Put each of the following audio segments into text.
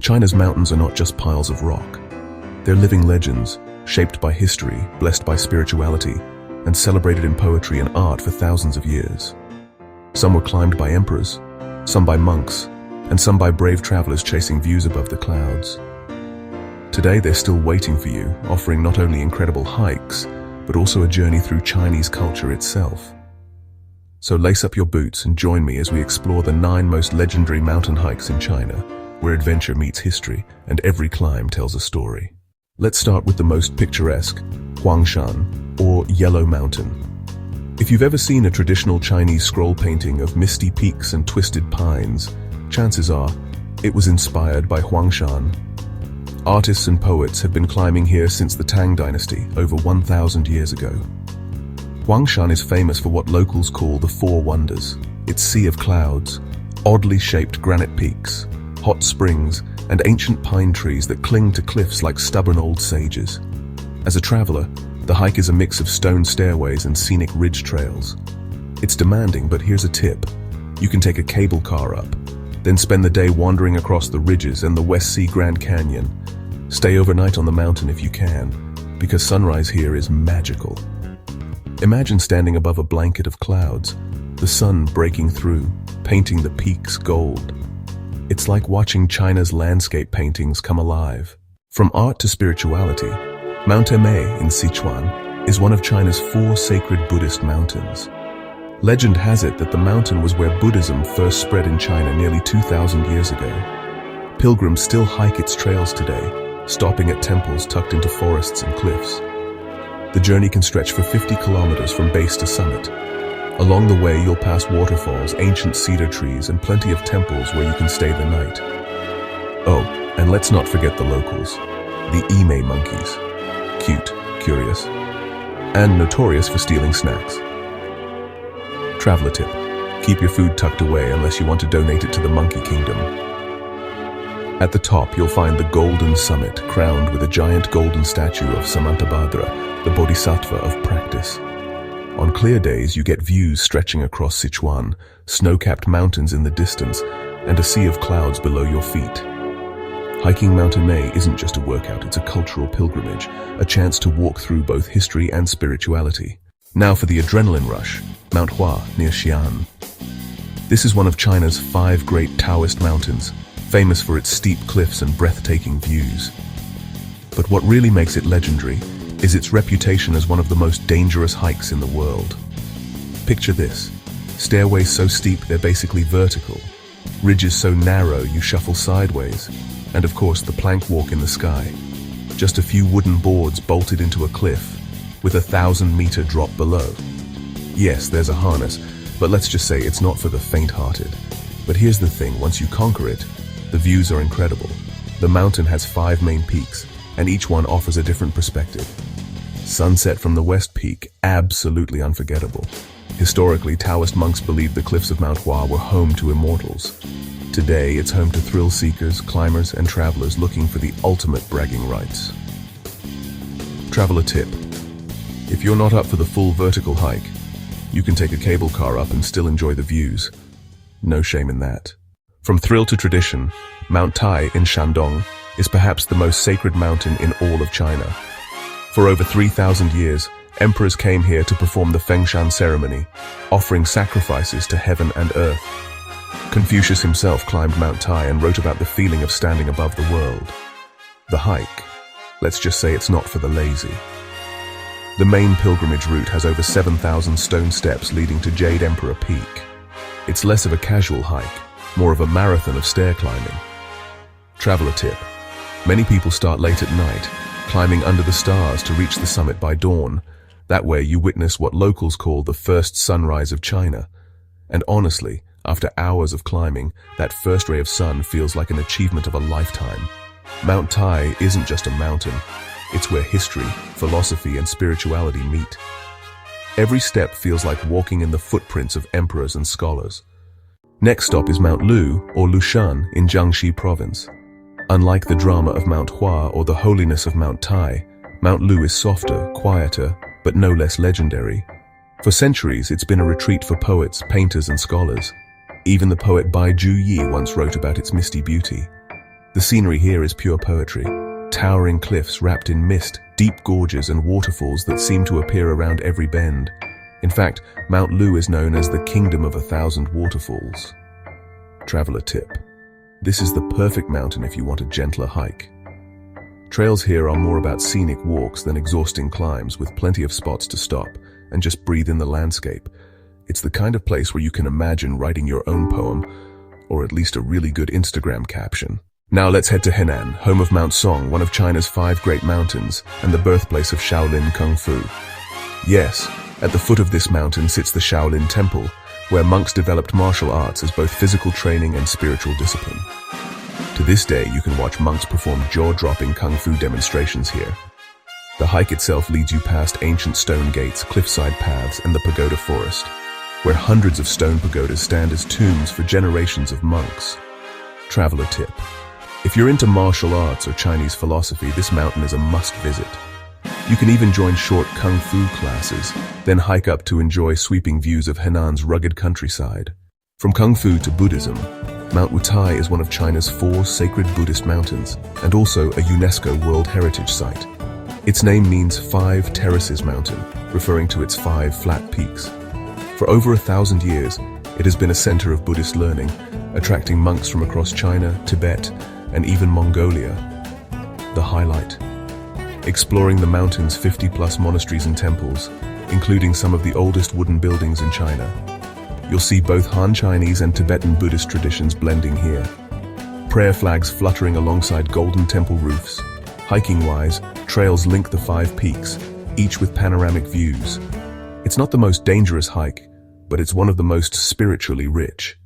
China's mountains are not just piles of rock. They're living legends, shaped by history, blessed by spirituality, and celebrated in poetry and art for thousands of years. Some were climbed by emperors, some by monks, and some by brave travelers chasing views above the clouds. Today they're still waiting for you, offering not only incredible hikes, but also a journey through Chinese culture itself. So lace up your boots and join me as we explore the 9 most legendary mountain hikes in China, where adventure meets history and every climb tells a story. Let's start with the most picturesque, Huangshan, or Yellow Mountain. If you've ever seen a traditional Chinese scroll painting of misty peaks and twisted pines, chances are it was inspired by Huangshan. Artists and poets have been climbing here since the Tang Dynasty, over 1,000 years ago. Huangshan is famous for what locals call the Four Wonders: its sea of clouds, oddly shaped granite peaks, hot springs, and ancient pine trees that cling to cliffs like stubborn old sages. As a traveler, the hike is a mix of stone stairways and scenic ridge trails. It's demanding, but here's a tip. You can take a cable car up, then spend the day wandering across the ridges and the West Sea Grand Canyon. Stay overnight on the mountain if you can, because sunrise here is magical. Imagine standing above a blanket of clouds, the sun breaking through, painting the peaks gold. It's like watching China's landscape paintings come alive. From art to spirituality, Mount Emei in Sichuan is one of China's 4 sacred Buddhist mountains. Legend has it that the mountain was where Buddhism first spread in China nearly 2,000 years ago. Pilgrims still hike its trails today, stopping at temples tucked into forests and cliffs. The journey can stretch for 50 kilometers from base to summit. Along the way, you'll pass waterfalls, ancient cedar trees, and plenty of temples where you can stay the night. Oh, and let's not forget the locals, the Emei monkeys. Cute, curious, and notorious for stealing snacks. Traveler tip: keep your food tucked away unless you want to donate it to the Monkey Kingdom. At the top, you'll find the Golden Summit, crowned with a giant golden statue of Samantabhadra, the Bodhisattva of practice. On clear days, you get views stretching across Sichuan, snow-capped mountains in the distance, and a sea of clouds below your feet. Hiking Mount Emei isn't just a workout, it's a cultural pilgrimage, a chance to walk through both history and spirituality. Now for the adrenaline rush, Mount Hua near Xi'an. This is one of China's 5 great Taoist mountains, famous for its steep cliffs and breathtaking views. But what really makes it legendary is its reputation as one of the most dangerous hikes in the world. Picture this: stairways so steep they're basically vertical, ridges so narrow you shuffle sideways, and of course the plank walk in the sky. Just a few wooden boards bolted into a cliff, with a 1,000-meter drop below. Yes, there's a harness, but let's just say it's not for the faint-hearted. But here's the thing: once you conquer it, the views are incredible. The mountain has 5 main peaks, and each one offers a different perspective. Sunset from the west peak, absolutely unforgettable. Historically, Taoist monks believed the cliffs of Mount Hua were home to immortals. Today, it's home to thrill-seekers, climbers, and travelers looking for the ultimate bragging rights. Traveler tip: if you're not up for the full vertical hike, you can take a cable car up and still enjoy the views. No shame in that. From thrill to tradition, Mount Tai in Shandong is perhaps the most sacred mountain in all of China. For over 3,000 years, emperors came here to perform the Fengshan ceremony, offering sacrifices to heaven and earth. Confucius himself climbed Mount Tai and wrote about the feeling of standing above the world. The hike, let's just say it's not for the lazy. The main pilgrimage route has over 7,000 stone steps leading to Jade Emperor Peak. It's less of a casual hike, more of a marathon of stair climbing. Traveler tip: many people start late at night, climbing under the stars to reach the summit by dawn. That way you witness what locals call the first sunrise of China. And honestly, after hours of climbing, that first ray of sun feels like an achievement of a lifetime. Mount Tai isn't just a mountain, it's where history, philosophy, and spirituality meet. Every step feels like walking in the footprints of emperors and scholars. Next stop is Mount Lu, or Lushan, in Jiangxi province. Unlike the drama of Mount Hua or the holiness of Mount Tai, Mount Lu is softer, quieter, but no less legendary. For centuries, it's been a retreat for poets, painters, and scholars. Even the poet Bai Juyi once wrote about its misty beauty. The scenery here is pure poetry. Towering cliffs wrapped in mist, deep gorges and waterfalls that seem to appear around every bend. In fact, Mount Lu is known as the Kingdom of 1,000 Waterfalls. Traveler tip. This is the perfect mountain if you want a gentler hike. Trails here are more about scenic walks than exhausting climbs, with plenty of spots to stop and just breathe in the landscape. It's the kind of place where you can imagine writing your own poem, or at least a really good Instagram caption. Now let's head to Henan, home of Mount Song, one of China's 5 great mountains and the birthplace of Shaolin Kung Fu. Yes, at the foot of this mountain sits the Shaolin Temple, where monks developed martial arts as both physical training and spiritual discipline. To this day, you can watch monks perform jaw-dropping kung fu demonstrations here. The hike itself leads you past ancient stone gates, cliffside paths, and the pagoda forest, where hundreds of stone pagodas stand as tombs for generations of monks. Traveler tip. If you're into martial arts or Chinese philosophy, this mountain is a must-visit. You can even join short kung fu classes, then hike up to enjoy sweeping views of Henan's rugged countryside. From kung fu to Buddhism, Mount Wutai is one of China's 4 sacred Buddhist mountains and also a UNESCO World Heritage Site. Its name means 5 terraces mountain, referring to its 5 flat peaks. For over 1,000 years, it has been a center of Buddhist learning, attracting monks from across China, Tibet, and even Mongolia. The highlight. Exploring the mountain's 50-plus monasteries and temples, including some of the oldest wooden buildings in China. You'll see both Han Chinese and Tibetan Buddhist traditions blending here. Prayer flags fluttering alongside golden temple roofs. Hiking-wise, trails link the 5 peaks, each with panoramic views. It's not the most dangerous hike, but it's one of the most spiritually rich.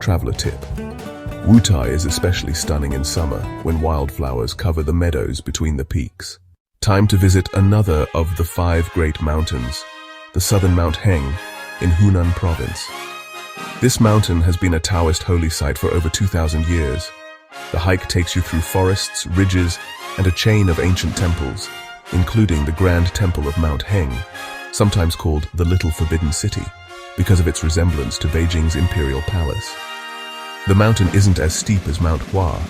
Traveler tip. Wutai is especially stunning in summer when wildflowers cover the meadows between the peaks. Time to visit another of the 5 great mountains, the southern Mount Heng in Hunan province. This mountain has been a Taoist holy site for over 2,000 years. The hike takes you through forests, ridges, and a chain of ancient temples, including the Grand Temple of Mount Heng, sometimes called the Little Forbidden City, because of its resemblance to Beijing's Imperial Palace. The mountain isn't as steep as Mount Hua,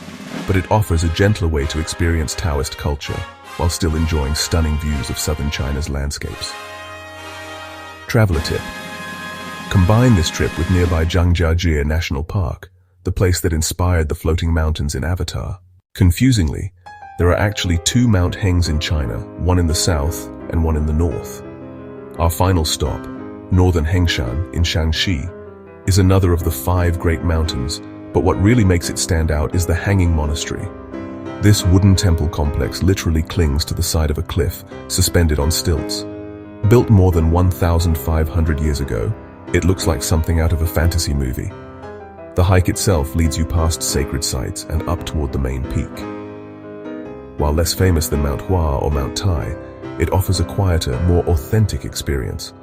but it offers a gentler way to experience Taoist culture, while still enjoying stunning views of southern China's landscapes. Traveler tip. Combine this trip with nearby Zhangjiajie National Park, the place that inspired the floating mountains in Avatar. Confusingly, there are actually 2 Mount Hengs in China, one in the south and one in the north. Our final stop, northern Huangshan in Shaanxi, is another of the 5 great mountains, but what really makes it stand out is the Hanging Monastery. This wooden temple complex literally clings to the side of a cliff, suspended on stilts. Built more than 1,500 years ago, it looks like something out of a fantasy movie. The hike itself leads you past sacred sites and up toward the main peak. While less famous than Mount Hua or Mount Tai, it offers a quieter, more authentic experience,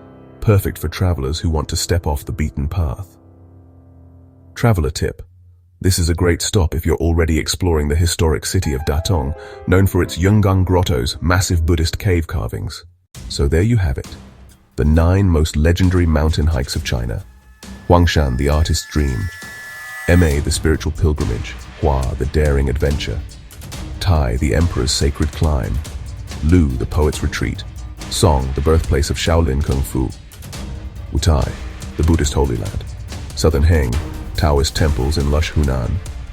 perfect for travelers who want to step off the beaten path. Traveler tip. This is a great stop if you're already exploring the historic city of Datong, known for its Yungang grottos, massive Buddhist cave carvings. So there you have it, the 9 most legendary mountain hikes of China. Huangshan, the artist's dream. Emei, the spiritual pilgrimage. Hua, the daring adventure. Tai, the emperor's sacred climb. Lu, the poet's retreat. Song, the birthplace of Shaolin Kung Fu. Wutai, the Buddhist Holy Land. Southern Heng, Taoist temples in lush Hunan.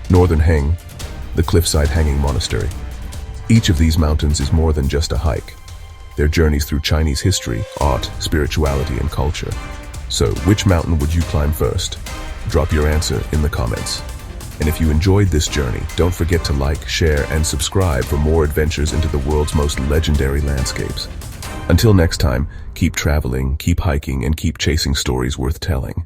Northern Heng, the cliffside hanging monastery. Each of these mountains is more than just a hike. They're journeys through Chinese history, art, spirituality, and culture. So, which mountain would you climb first? Drop your answer in the comments. And if you enjoyed this journey, don't forget to like, share, and subscribe for more adventures into the world's most legendary landscapes. Until next time, keep traveling, keep hiking, and keep chasing stories worth telling.